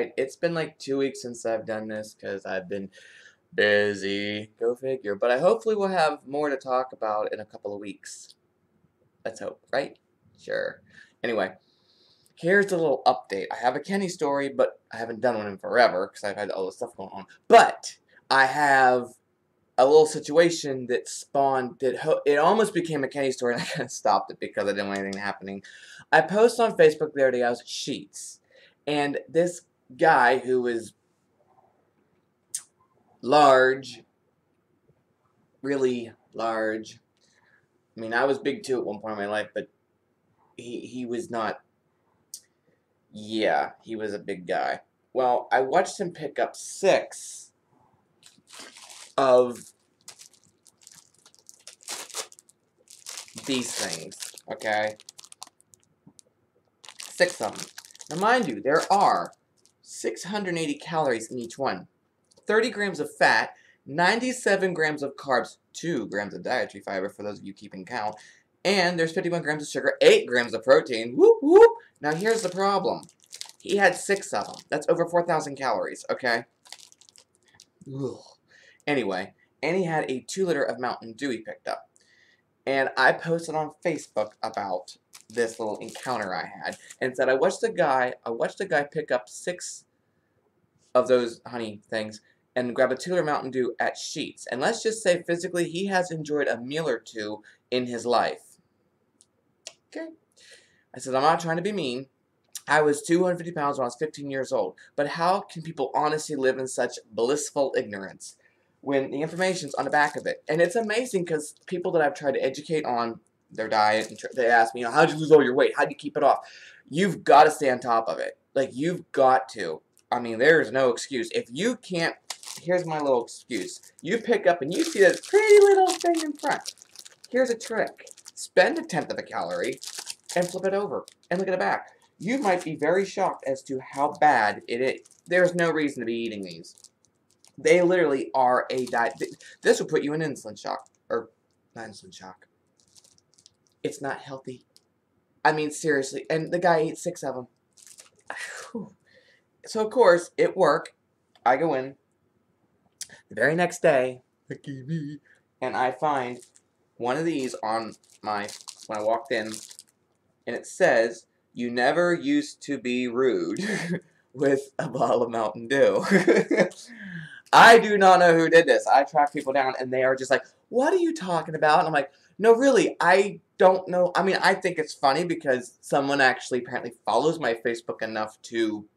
Alright, it's been like 2 weeks since I've done this because I've been busy. Go figure. But I hopefully will have more to talk about in a couple of weeks. Let's hope, right? Sure. Anyway, here's a little update. I have a Kenny story, but I haven't done one in forever because I've had all this stuff going on. But I have a little situation that spawned, it almost became a Kenny story, and I kind of stopped it because I didn't want anything happening. I posted on Facebook the other day, I was at Sheetz, and this guy who was large, really large. I mean, I was big too at one point in my life, but he was not. Yeah, he was a big guy. Well, I watched him pick up 6 of these things, okay? 6 of them. Now, mind you, there are 680 calories in each one. 30 grams of fat, 97 grams of carbs, 2 grams of dietary fiber for those of you keeping count, and there's 51 grams of sugar, 8 grams of protein. Whoop, whoop. Now here's the problem. He had 6 of them. That's over 4,000 calories, okay? Ugh. Anyway, and he had a 2-liter of Mountain Dew he picked up. And I posted on Facebook about this little encounter I had, and said I watched a guy pick up 6 of those honey things and grab a 2-liter Mountain Dew at Sheetz. And let's just say physically he has enjoyed a meal or two in his life. Okay. I said, I'm not trying to be mean. I was 250 pounds when I was 15 years old. But how can people honestly live in such blissful ignorance when the information's on the back of it? And it's amazing because people that I've tried to educate on their diet, and they ask me, how'd you lose all your weight? How'd you keep it off? You've got to stay on top of it. Like, you've got to. I mean, there's no excuse. If you can't, here's my little excuse. You pick up and you see this pretty little thing in front. Here's a trick. Spend 1/10 of a calorie and flip it over and look at the back. You might be very shocked as to how bad it is. There's no reason to be eating these. They literally are a diet. This will put you in insulin shock. Or, not insulin shock. It's not healthy. I mean, seriously. And the guy ate 6 of them. So, of course, at work, I go in the very next day, and I find one of these on when I walked in, and it says, "You never used to be rude," with a bottle of Mountain Dew. I do not know who did this. I track people down, and they are just like, what are you talking about? And I'm like, no, really, I don't know. I mean, I think it's funny because someone actually apparently follows my Facebook enough to,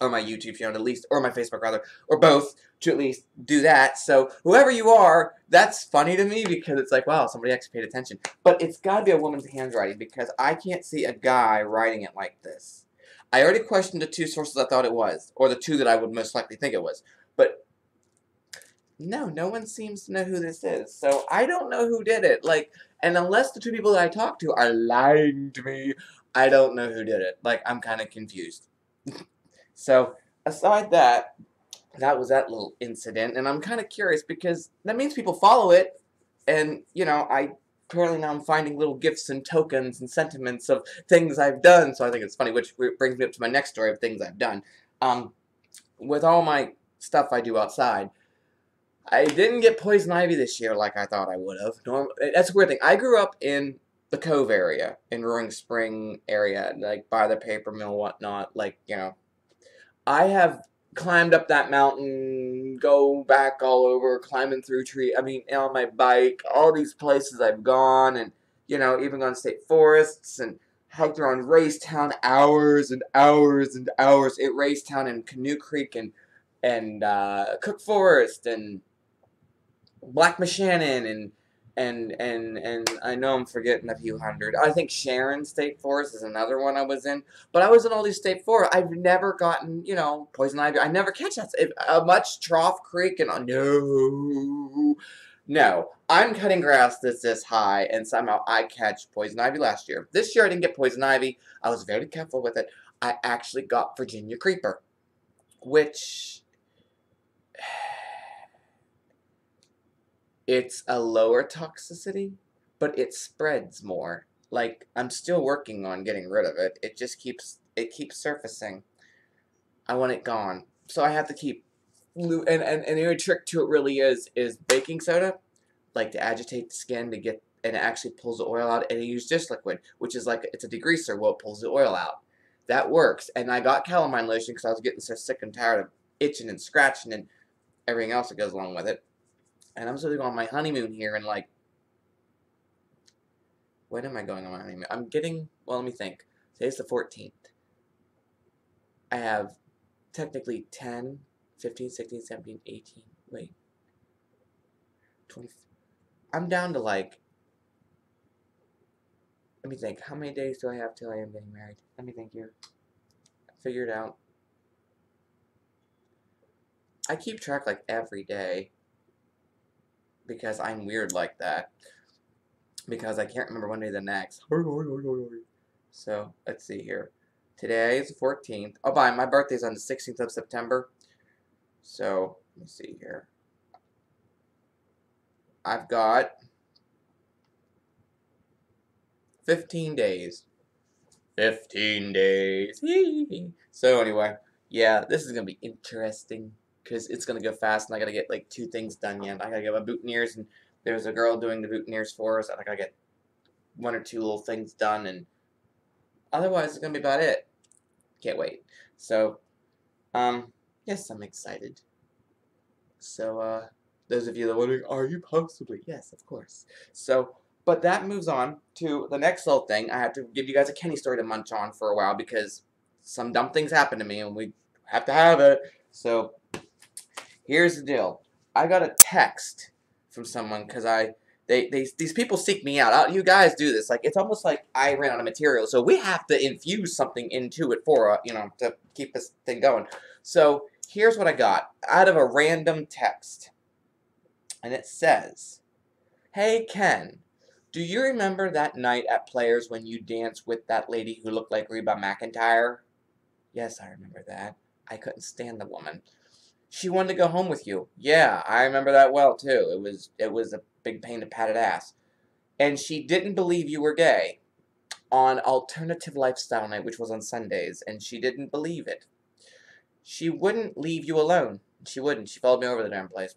or my YouTube channel at least, or my Facebook rather, or both, to at least do that. So whoever you are, that's funny to me because it's like, wow, somebody actually paid attention. But it's got to be a woman's handwriting because I can't see a guy writing it like this. I already questioned the 2 sources I thought it was, or the 2 that I would most likely think it was. But no one seems to know who this is. So I don't know who did it. Like, and unless the 2 people that I talked to are lying to me, I don't know who did it. Like, I'm kind of confused. So, aside that was that little incident, and I'm kind of curious because that means people follow it, and, you know, apparently now I'm finding little gifts and tokens and sentiments of things I've done, so I think it's funny, which brings me up to my next story of things I've done. With all my stuff I do outside, I didn't get poison ivy this year like I thought I would have. That's a weird thing. I grew up in the Cove area, in Roaring Spring area, like by the paper mill, whatnot, like, you know. I have climbed up that mountain, go back all over, climbing through trees, I mean, on my bike, all these places I've gone, and, you know, even gone to state forests, and hiked around Racetown hours and hours and hours at Racetown and Canoe Creek, and Cook Forest, and Black Moshannon, and I know I'm forgetting a few hundred. I think Sharon State Forest is another one I was in. But I was in all these state forests. I've never gotten, you know, poison ivy. I never catch that. Much Trough Creek and no. I'm cutting grass that's this high, and somehow I catch poison ivy last year. This year I didn't get poison ivy. I was very careful with it. I actually got Virginia creeper, which it's a lower toxicity, but it spreads more. Like, I'm still working on getting rid of it. It just keeps surfacing. I want it gone. So I have to keep, and the only trick to it really is baking soda, like to agitate the skin to get, and it actually pulls the oil out, and you use dish liquid, which is like, it's a degreaser, well, it pulls the oil out. That works, and I got calamine lotion because I was getting so sick and tired of itching and scratching and everything else that goes along with it. And I'm supposed to go on my honeymoon here in like, when am I going on my honeymoon? I'm getting, well, let me think. Today's the 14th. I have technically 10, 15, 16, 17, 18, wait, 20. I'm down to like, let me think. How many days do I have till I am getting married? Let me think here. Figure it out. I keep track like every day because I'm weird like that. Because I can't remember one day the next. So, let's see here. Today is the 14th. Oh, my birthday's on the 16th of September. So, let me see here. I've got 15 days. 15 days. So, anyway, yeah, this is going to be interesting because it's going to go fast and I got to get like 2 things done yet. I got to get my boutonnieres, and there's a girl doing the boutonnieres for us. I got to get 1 or 2 little things done, and otherwise it's going to be about it. Can't wait. So, yes, I'm excited. So, those of you that are wondering, are you possibly? Yes, of course. So, but that moves on to the next little thing. I have to give you guys a Kenny story to munch on for a while because some dumb things happened to me and we have to have it. So, here's the deal. I got a text from someone because these people seek me out. You guys do this. Like, it's almost like I ran out of material. So we have to infuse something into it for, to keep this thing going. So here's what I got out of a random text. And it says, "Hey, Ken, do you remember that night at Players when you danced with that lady who looked like Reba McEntire?" "Yes, I remember that. I couldn't stand the woman. She wanted to go home with you." "Yeah, I remember that well, too. It was a big pain to pat it ass. And she didn't believe you were gay on Alternative Lifestyle Night, which was on Sundays, and she didn't believe it. She wouldn't leave you alone. She wouldn't. She followed me over the damn place.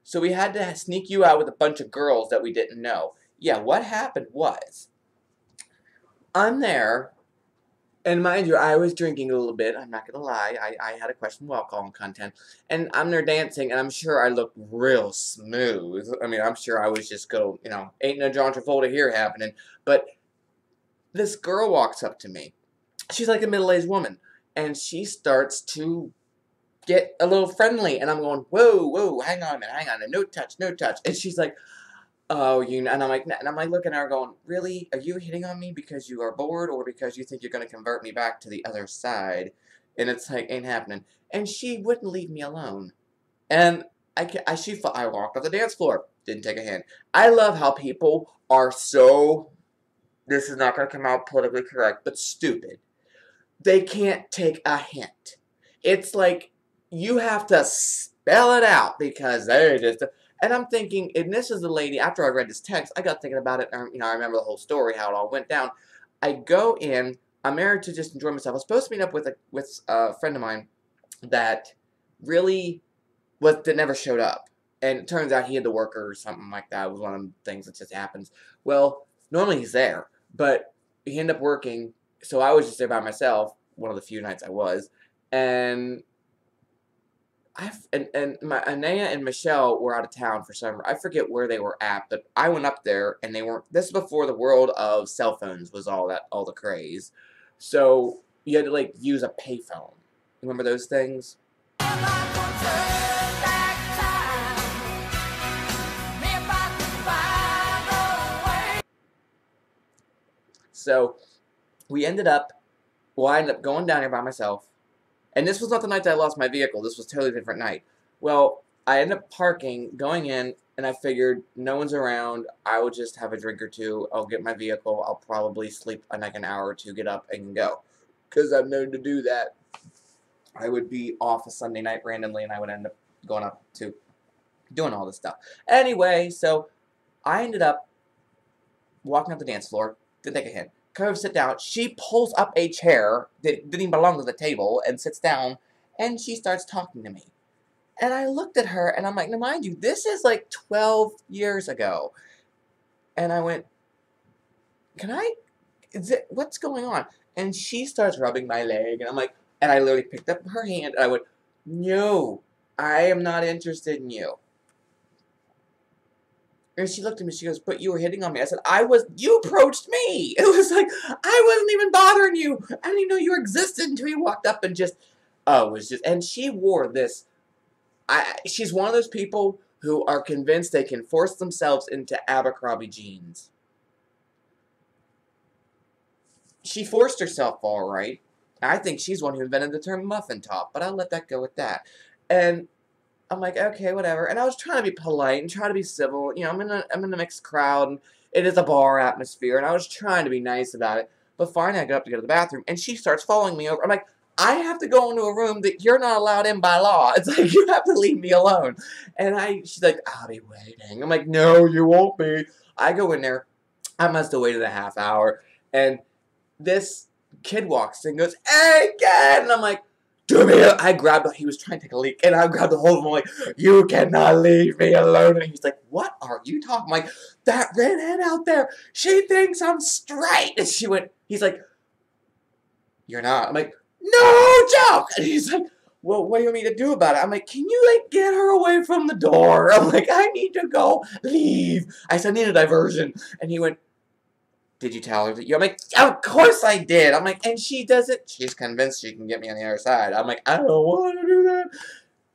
So we had to sneak you out with a bunch of girls that we didn't know." Yeah, what happened was, I'm there, and mind you, I was drinking a little bit. I'm not going to lie. I had a questionable alcohol content. And I'm there dancing, and I'm sure I looked real smooth. I mean, I'm sure I was just go, ain't no John Travolta here happening. But this girl walks up to me. She's like a middle-aged woman. And she starts to get a little friendly. And I'm going, whoa, whoa, hang on a minute, hang on. No touch, no touch. And she's like, "Oh, and I'm like looking at her going, really? Are you hitting on me because you are bored or because you think you're going to convert me back to the other side?" And it's like, ain't happening. And she wouldn't leave me alone. And I walked off the dance floor. Didn't take a hint. I love how people are so, this is not going to come out politically correct, but stupid. They can't take a hint. It's like, you have to spell it out because they're just, and I'm thinking, and this is the lady, after I read this text, I got thinking about it, and, I remember the whole story, how it all went down. I go in, I'm married to just enjoy myself. I was supposed to meet up with a friend of mine that really that never showed up. And it turns out he had to work or something like that. It was one of the things that just happens. Well, normally he's there, but he ended up working, so I was just there by myself, one of the few nights I was, and Anaya and Michelle were out of town for some. I forget where they were at, but I went up there and they weren't. This is before the world of cell phones was all the craze. So you had to like use a payphone. Remember those things? So we ended up. Well, I ended up going down here by myself. And this was not the night that I lost my vehicle. This was a totally different night. Well, I ended up parking, going in, and I figured no one's around. I would just have a drink or two. I'll get my vehicle. I'll probably sleep like an hour or two, get up, and go. Because I'm known to do that. I would be off a Sunday night randomly, and I would end up going up to doing all this stuff. Anyway, so I ended up walking up the dance floor. Didn't take a hint. Sit down. She pulls up a chair that didn't even belong to the table and sits down And she starts talking to me. And I looked at her, and I'm like, now mind you, this is like 12 years ago. And I went, what's going on? And she starts rubbing my leg, and I'm like, and I literally picked up her hand, and I went, no, I am not interested in you. And she looked at me, she goes, but you were hitting on me. I said, you approached me. It was like, I wasn't even bothering you. I didn't even know you existed until you walked up and just, oh, it was just, and she wore this, she's one of those people who are convinced they can force themselves into Abercrombie jeans. She forced herself all right. I think she's one who invented the term muffin top, but I'll let that go with that. And I'm like, okay, whatever. And I was trying to be polite and try to be civil. You know, I'm in a mixed crowd, and it is a bar atmosphere, and I was trying to be nice about it. But finally, I get up to go to the bathroom, and she starts following me over. I'm like, I have to go into a room that you're not allowed in by law. It's like, you have to leave me alone. And she's like, I'll be waiting. I'm like, no, you won't be. I go in there. I must have waited a half hour, and this kid walks in and goes, hey, kid! And I'm like, do me. I grabbed, he was trying to take a leak, and I grabbed a hold of him. I'm like, you cannot leave me alone. And he's like, what are you talking? I'm like, that redhead out there, she thinks I'm straight. And he's like, you're not. I'm like, no joke. And he's like, well, what do you want me to do about it? I'm like, can you, like, get her away from the door? I'm like, I need to go leave. I said, I need a diversion. And he went, did you tell her that I'm like, of course I did. I'm like, and she does it. She's convinced she can get me on the other side. I'm like, I don't want to do that.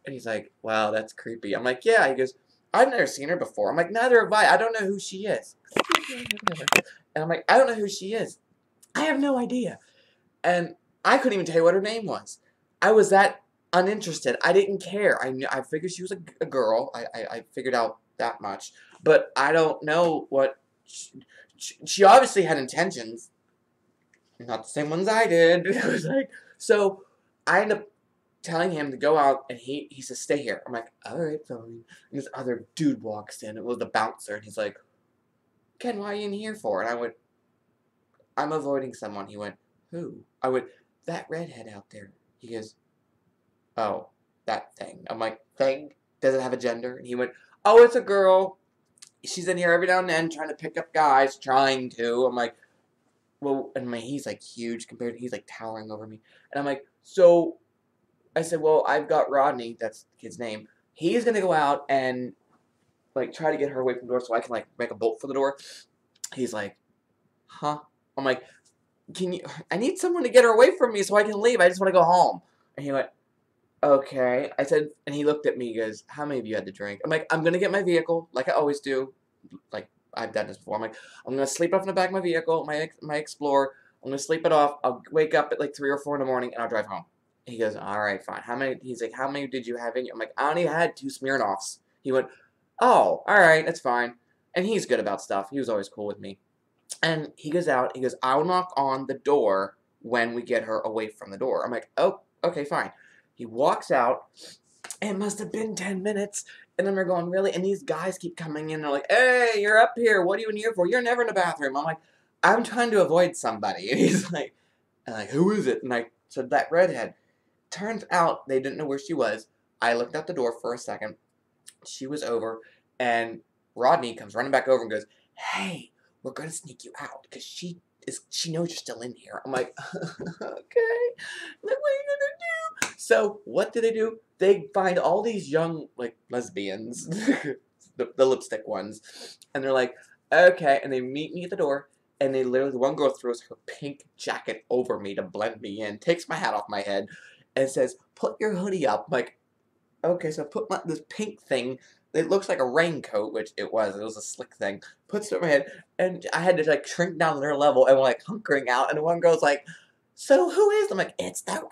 And he's like, wow, that's creepy. I'm like, yeah. He goes, I've never seen her before. I'm like, neither have I. I don't know who she is. And I'm like, I don't know who she is. I have no idea. And I couldn't even tell you what her name was. I was that uninterested. I didn't care. I figured she was a girl. I figured out that much. But I don't know what... She obviously had intentions. Not the same ones I did. It was like, so I end up telling him to go out, and he says, stay here. I'm like, alright, fine. And this other dude walks in. It was the bouncer, and he's like, Ken, why are you in here for? And I went, I'm avoiding someone. He went, who? I went, that redhead out there. He goes, oh, that thing. I'm like, thing? Does it have a gender? And he went, oh, it's a girl. She's in here every now and then trying to pick up guys, trying to. I'm like, well, and he's like huge compared to, he's like towering over me. And I'm like, so, I said, well, I've got Rodney, that's the kid's name. He's going to go out and, like, try to get her away from the door so I can, like, make a bolt for the door. He's like, huh? I'm like, I need someone to get her away from me so I can leave. I just want to go home. And he went, okay. I said, and he looked at me, he goes, how many of you had to drink? I'm like, I'm going to get my vehicle, like I always do. Like, I've done this before. I'm like, I'm going to sleep off in the back of my vehicle, my Explorer. I'm going to sleep it off. I'll wake up at like 3 or 4 in the morning, and I'll drive home. He goes, all right, fine. He's like, how many did you have in you? I'm like, I only had 2 Smirnoffs. He went, oh, all right, that's fine. And he's good about stuff. He was always cool with me. And he goes out. He goes, I'll knock on the door when we get her away from the door. I'm like, oh, okay, fine. He walks out. It must have been 10 minutes. And then we're going, really? And these guys keep coming in. They're like, hey, you're up here. What are you in here for? You're never in the bathroom. I'm like, I'm trying to avoid somebody. And he's like, who is it? And I said, that redhead. Turns out they didn't know where she was. I looked out the door for a second. She was over. And Rodney comes running back over and goes, hey, we're going to sneak you out because she knows you're still in here. I'm like, okay. Like, what are you going to do? So what do? They find all these young, like, lesbians, the lipstick ones, and they're like, okay, and they meet me at the door, and they literally, one girl throws her pink jacket over me to blend me in, takes my hat off my head, and says, put your hoodie up. I'm like, okay, so I put this pink thing, it looks like a raincoat, which it was a slick thing, puts it on my head, and I had to, like, shrink down to their level, and we're, like, hunkering out, and one girl's like, so who is? I'm like,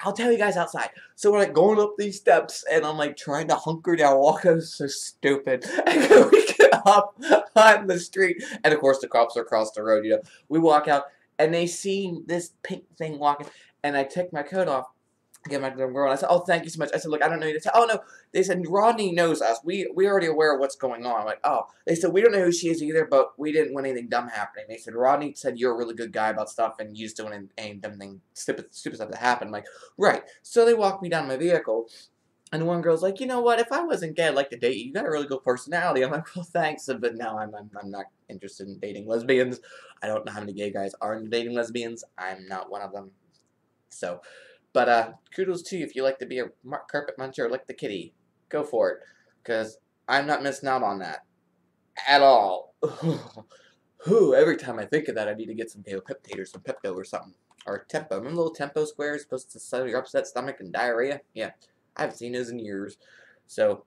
I'll tell you guys outside. So we're like going up these steps, and I'm like trying to hunker down, walking so stupid. And we get up on the street, and of course the cops are across the road. You know, we walk out, and they see this pink thing walking, and I take my coat off, Get back to the girl. And I said, "Oh, thank you so much." I said, "Look, I don't know you to tell." "Oh no," they said, "Rodney knows us. We already aware of what's going on." I'm like, "Oh." They said, "We don't know who she is either, but we didn't want anything dumb happening." They said, "Rodney said you're a really good guy about stuff, and you just don't want any dumb thing, stupid stuff to happen." I'm like, "Right." So they walked me down my vehicle. And one girl's like, "You know what? If I wasn't gay, I'd like to date you. You got a really good personality." I'm like, "Well, thanks, but no, I'm not interested in dating lesbians. I don't know how many gay guys are into dating lesbians. I'm not one of them." So, but kudos to you if you like to be a carpet muncher or like the kitty. Go for it, because I'm not missing out on that at all. Whew, every time I think of that, I need to get some Peptide or some Pepto or something. Or Tempo. Remember little Tempo squares supposed to settle your upset stomach and diarrhea? Yeah, I haven't seen those in years. So,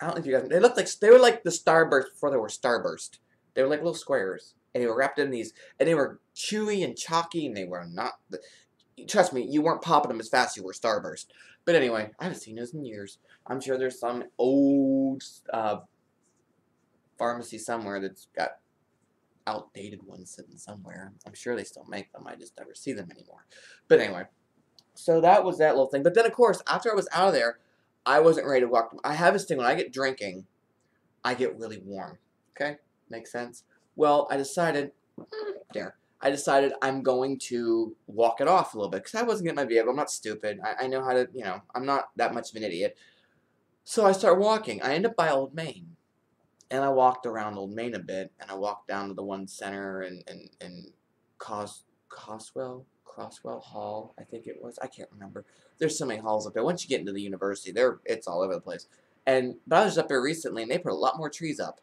I don't know if you guys... They were like the Starburst before they were Starburst. They were like little squares. And they were wrapped in these... And they were chewy and chalky, and they were not... Trust me, you weren't popping them as fast as you were Starburst. But anyway, I haven't seen those in years. I'm sure there's some old pharmacy somewhere that's got outdated ones sitting somewhere. I'm sure they still make them. I just never see them anymore. But anyway, so that was that little thing. But then, of course, after I was out of there, I wasn't ready to walk. I have this thing when I get drinking, I get really warm. Okay? Makes sense? Well, I decided, I decided I'm going to walk it off a little bit because I wasn't getting my vehicle. I'm not stupid. I know how to, I'm not that much of an idiot. So I start walking. I end up by Old Main. And I walked around Old Main a bit, and I walked down to the one center and Crosswell Hall, I think it was. I can't remember. There's so many halls up there. Once you get into the university, it's all over the place. But I was up there recently, and they put a lot more trees up.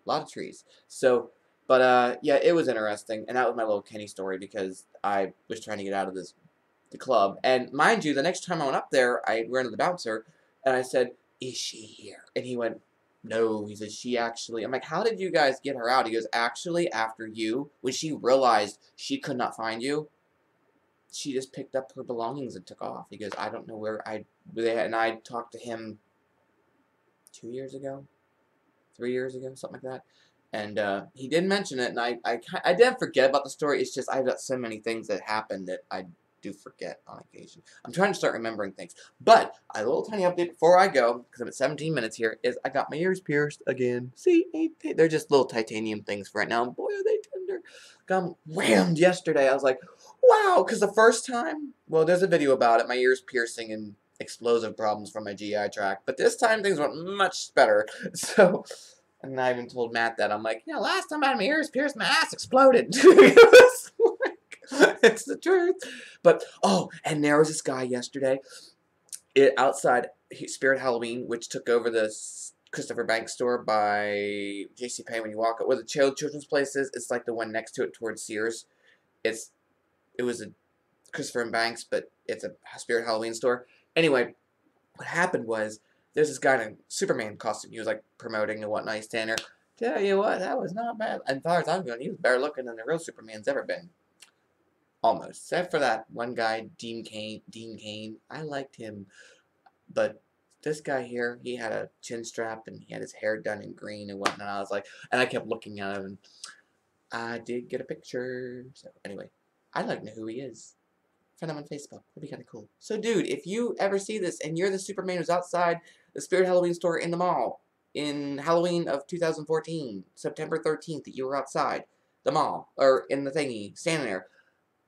A lot of trees. So, but yeah, it was interesting, and that was my little Kenny story because I was trying to get out of the club. And mind you, the next time I went up there, I ran to the bouncer, and I said, "Is she here?" And he went, "No." He said, "She actually..." I'm like, "How did you guys get her out?" He goes, "Actually, after you, when she realized she could not find you, she just picked up her belongings and took off." He goes, "I don't know where and I talked to him 2 years ago, 3 years ago, something like that. And he did mention it, and I didn't forget about the story. It's just I've got so many things that happened that I do forget on occasion. I'm trying to start remembering things. But a little tiny update before I go, because I'm at 17 minutes here, is I got my ears pierced again. See, they're just little titanium things for right now. And boy, are they tender. Got them whammed yesterday. I was like, wow, because the first time, well, there's a video about it, my ears piercing and explosive problems from my GI tract. But this time things went much better. So... And I even told Matt that. I'm like, last time I had my ears pierced, my ass exploded. It's the truth. But, oh, and there was this guy yesterday outside Spirit Halloween, which took over the Christopher Banks store by JCPenney. When you walk up where the children's place is, it's like the one next to it towards Sears. It was a Christopher and Banks, but it's a Spirit Halloween store. Anyway, what happened was, there's this guy in a Superman costume. He was like promoting and whatnot. He's standing there. Tell you what, that was not bad. As far as I'm going, he was better looking than the real Superman's ever been. Almost. Except for that one guy, Dean Cain. I liked him. But this guy here, he had a chin strap and he had his hair done in green and whatnot. I was like, and I kept looking at him and I did get a picture. So anyway, I'd like to know who he is. Find him on Facebook. That'd be kind of cool. So, dude, if you ever see this and you're the Superman who's outside the Spirit Halloween store in the mall in Halloween of 2014, September 13th, that you were outside the mall or in the thingy, standing there,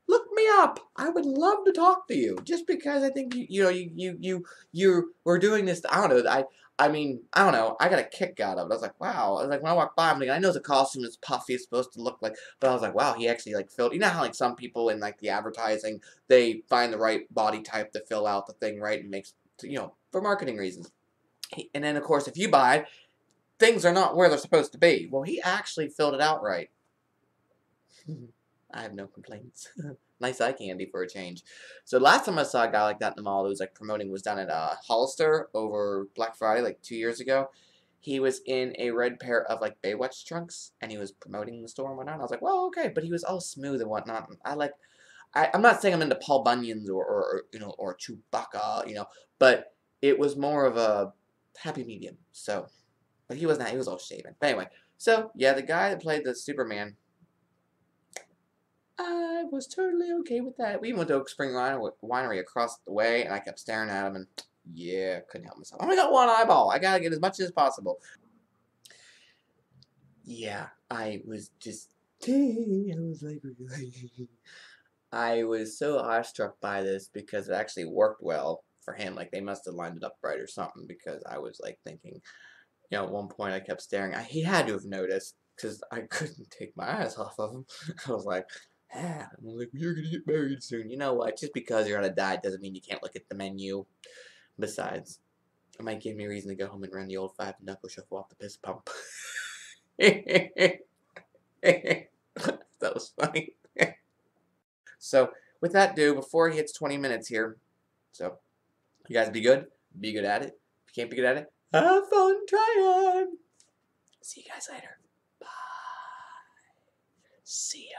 look me up. I would love to talk to you. Just because I think you were doing this. I don't know. I mean, I don't know. I got a kick out of it. I was like, wow. I was like, when I walked by, I'm like, I know the costume is puffy. It's supposed to look like, but I was like, wow. He actually like filled. You know how like some people in like the advertising, they find the right body type to fill out the thing right and makes for marketing reasons. And then of course, if you buy, things are not where they're supposed to be. Well, he actually filled it out right. I have no complaints. Nice eye candy for a change. So last time I saw a guy like that in the mall who was like promoting was down at Hollister over Black Friday like 2 years ago. He was in a red pair of like Baywatch trunks and he was promoting the store and whatnot. I was like, well, okay, but he was all smooth and whatnot. I'm not saying I'm into Paul Bunyan's or Chewbacca, but it was more of a happy medium. So, but he wasn't. He was all shaven. But anyway, so yeah, the guy that played the Superman. I was totally okay with that. We went to Oak Spring Winery across the way, and I kept staring at him, and yeah, couldn't help myself. I only got one eyeball. I gotta get as much as possible. Yeah, I was just, I was like, I was so awestruck by this because it actually worked well for him. Like, they must have lined it up right or something, because I was like thinking, at one point I kept staring. He had to have noticed, because I couldn't take my eyes off of him. I was like, ah. I'm like, you're gonna get married soon. You know what? Just because you're gonna die doesn't mean you can't look at the menu. Besides, it might give me a reason to go home and run the old 5-knuckle shuffle off the piss pump. That was funny. So, with that, before he hits 20 minutes here, so, you guys be good. Be good at it. If you can't be good at it, have fun trying. See you guys later. Bye. See ya.